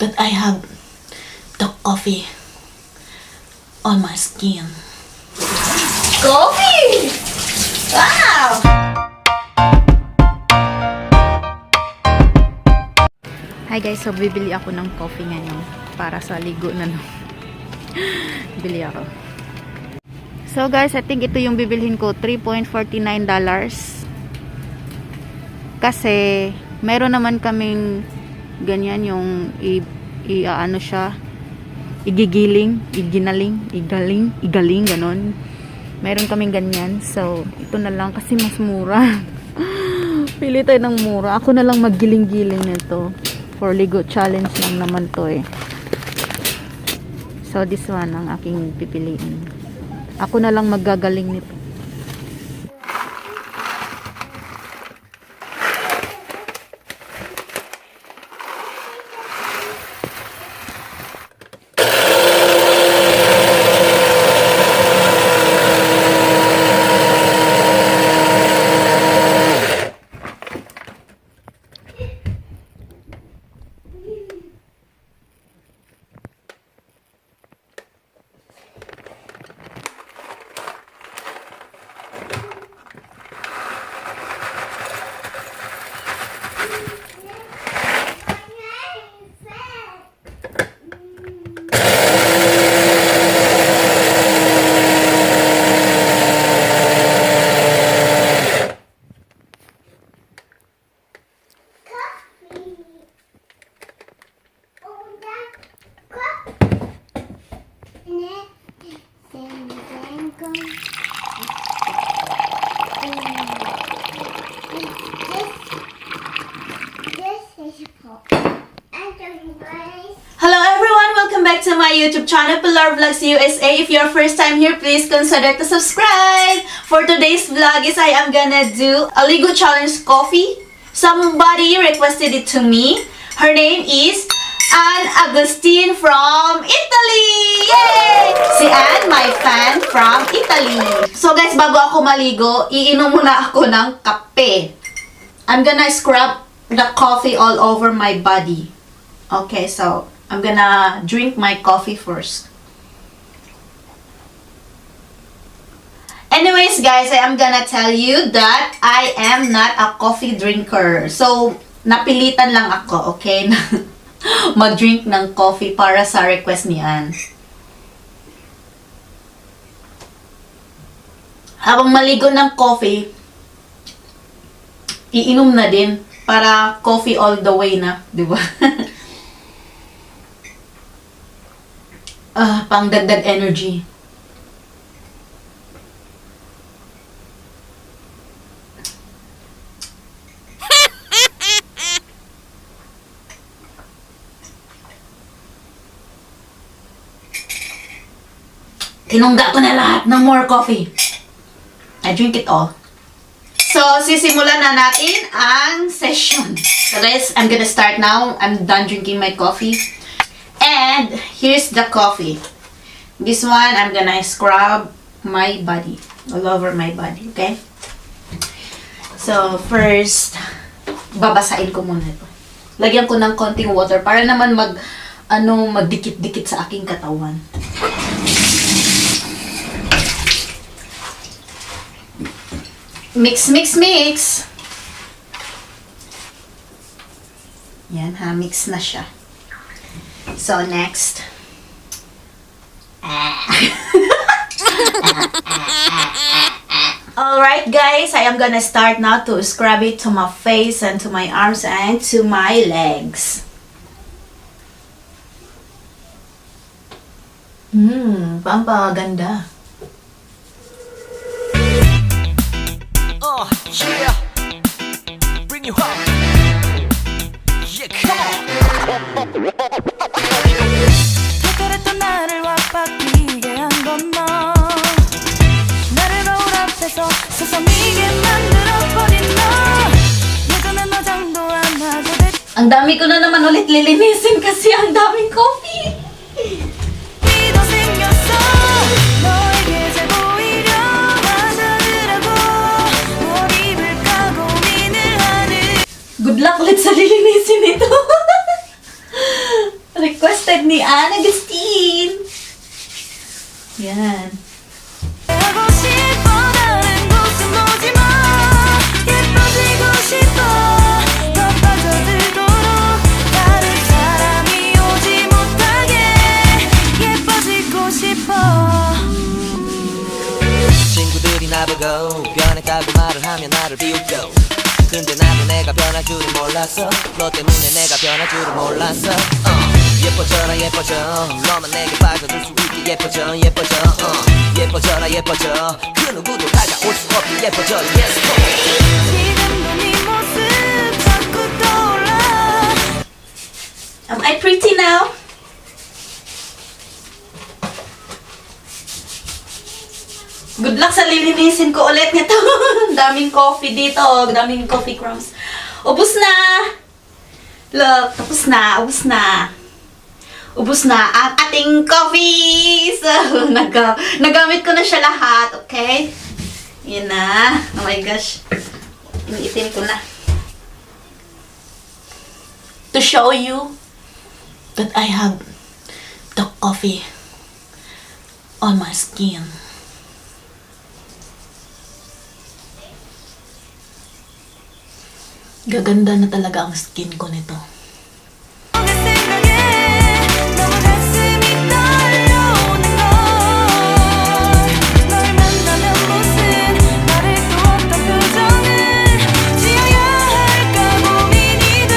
But I have the coffee on my skin. Coffee! Wow! Hi guys, so bibili ako ng coffee ngayon para sa ligo na no. Bili ako. So guys, I think ito yung bibilhin ko, $3.49. Kasi meron naman kaming ganyan yung ano siya, igaling, ganon. Meron kaming ganyan. So, ito na lang kasi mas mura. Pili tayo ng mura. Ako na lang maggiling-giling nito. For Ligo challenge lang naman to eh. So, this one ang aking pipiliin. Ako na lang maggagaling nito. Hello everyone! Welcome back to my YouTube channel, Pilar Vlogs USA. If you're first time here, please consider to subscribe. For today's vlog is I am gonna do a Ligo challenge coffee. Somebody requested it to me. Her name is Anne Agustin from Italy! Yay! Si Anne, my fan from Italy. So guys, bago ako maligo, iinom muna ako ng kape. I'm gonna scrub the coffee all over my body. Okay, so I'm gonna drink my coffee first. Anyways, guys, I am gonna tell you that I am not a coffee drinker. So, napilitan lang ako, okay, na mag-drink ng coffee para sa request ni Anne. Habang maligo ng coffee, iinom na din para coffee all the way na, di ba? Pang dagdag energy. Tinungga ko na lahat ng more coffee. I drink it all. So, sisimulan na natin ang session. So guys, I'm gonna start now. I'm done drinking my coffee. And here's the coffee. This one, I'm gonna scrub my body. All over my body, okay? So, first, babasain ko muna ito. Lagyan ko ng konting water para naman magdikit-dikit sa aking katawan. Mix, mix, mix! Yan ha, mix na siya. So, next. Alright guys, I am gonna start now to scrub it to my face and to my arms and to my legs. Pampaganda. Yeah, bring you up. Yeah, come on. 그랬던 나를 왁박이게 한 건 너. 나를 거울 앞에서 서성이게 만들어버린 너. 예전에 너 장도 안 하고 Ang dami ko na naman ulit lilinisin kasi ang daming coffee. 도 생겼어. 너에게 잘 보이려 하자느라고 뭘 입을까 고민을 하는. Good luck ulit sa lilinisin ito. Requested ni Anne Agustin. Yan. 하고 싶어 다른 곳은 오지 마 예뻐지고 싶어 더 빠져들도록 다른 사람이 오지 못하게 예뻐지고 싶어 친구들이 나보고 변했다고 말을 하면 나를 비웃겨 근데 나도 내가 변할 줄은 몰랐어 너 때문에 내가 변할 줄은 몰랐어 예뻐져라 예뻐져 너만 내게 빠져들 수 있게 예뻐져 예뻐져 예뻐져라 예뻐져 그 누구도 다가올 수 없게 예뻐져 Yes go 지금도 네 모습 자꾸 떠올라 Am I pretty now? Good luck sa lilinisin ko ulit nito. Daming coffee dito. Daming coffee crumbs. Ubus na! Look, tapos na. Ubus na. Ubus na ang ating coffee. So, nagamit ko na siya lahat. Okay? Yan na. Oh my gosh. Iniitin ko na. To show you that I have the coffee on my skin. Gaganda na talaga ang skin ko nito. 내 생각에 너무 가슴이 떨려오는 널 만나면 무슨 말을 또 어떤 표정을 지어야 할까 고민이 돼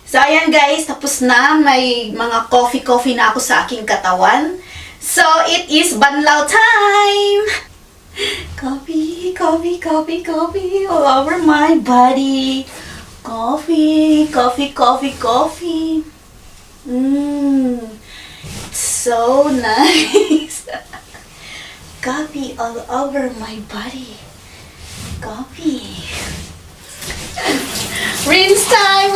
So, ayan guys, tapos na. May mga coffee na ako sa aking katawan. So, it is banlaw time! Coffee all over my body. Coffee. It's so nice. Coffee all over my body. Coffee. Rinse time.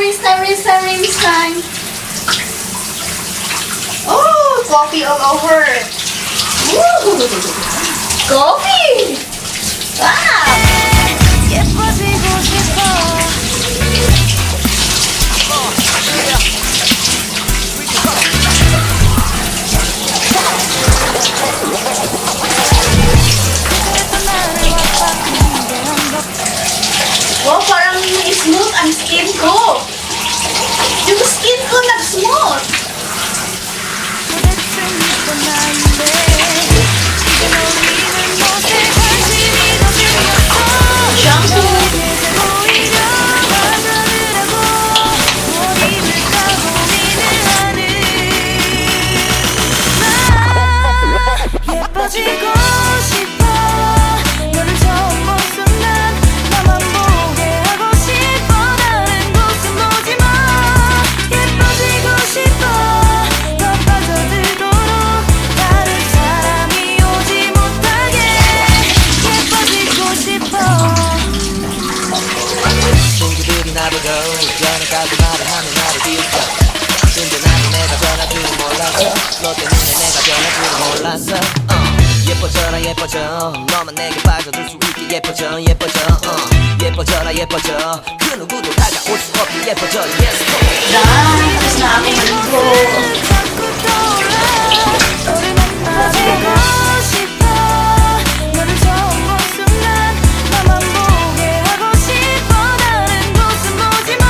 Oh, coffee all over. Woo! Coffee! Wow! 예뻐지고 싶어 그랬던 나를 와봤는데 Wow, parang smooth ang skin ko. Yung skin ko nag-smooth. 도대체 이건 나인데 이제 널 믿는 것에 관심이 더 생겼어 Shampoo. 이제 보이려 하더라고 뭘 입을까 고민을 하는 나 예뻐지고 싶어 너를 처음 본 순간 나만 보게 하고 싶어 다른 곳은 오지 마 예뻐지고 싶어 더 빠져들도록 다른 사람이 오지 못하게 예뻐지고 싶어 친구들이 나보고 변했다고 말을 하면 나를 비웃겨 근데 나도 내가 변할 줄은 몰랐어 너 때문에 내가 변할 줄은 몰랐어 예뻐져라 예뻐져 너만 내게 빠져들 수 있게 예뻐져 예뻐져라 예뻐져 그 누구도 다가올 수 없게 예뻐져 Yes go Done. Tapos na aking maligo. 자꾸 떠올라 너를 만나고 싶어 너를 처음 본 순간 나만 보게 하고 싶어 다른 곳은 오지 마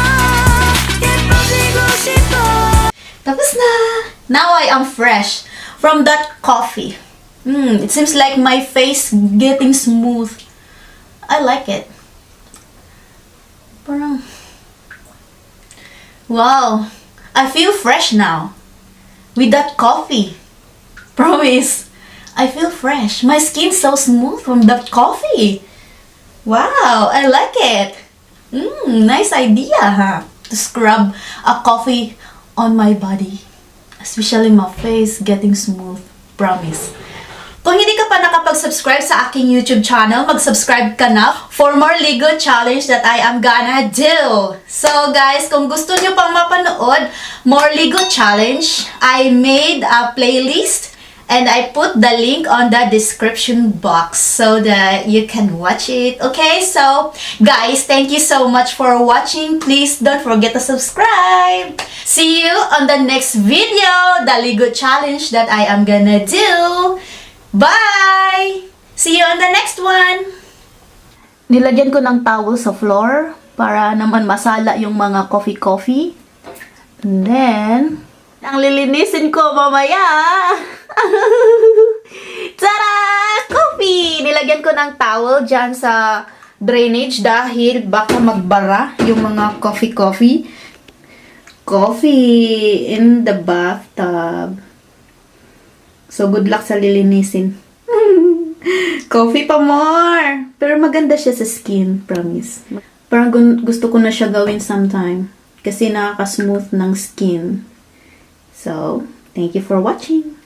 예뻐지고 싶어 Tapos na. Now I am fresh from that coffee. It seems like my face getting smooth. I like it. Parang... Wow. I feel fresh now. With that coffee. Promise. I feel fresh. My skin's so smooth from that coffee. Wow. I like it. Nice idea, huh? To scrub a coffee on my body. Especially my face getting smooth. Promise. Kung hindi ka pa nakapag-subscribe sa aking YouTube channel, mag-subscribe ka na for more Ligo challenge that I am gonna do. So guys, kung gusto nyo pang mapanood more Ligo challenge, I made a playlist And I put the link on the description box so that you can watch it. Okay, so guys, thank you so much for watching. Please don't forget to subscribe. See you on the next video, the Ligo challenge that I am gonna do. Bye! See you on the next one. Nilagyan ko ng towel sa floor para naman masala yung mga coffee. And then, ang lilinisin ko mamaya. Tara! Coffee! Nilagyan ko ng towel dyan sa drainage dahil baka magbara yung mga coffee. Coffee in the bathtub. So, good luck sa lilinisin. Coffee pa more! Pero maganda siya sa skin, promise. Parang gusto ko na siya gawin sometime. Kasi nakaka-smooth ng skin. So, thank you for watching.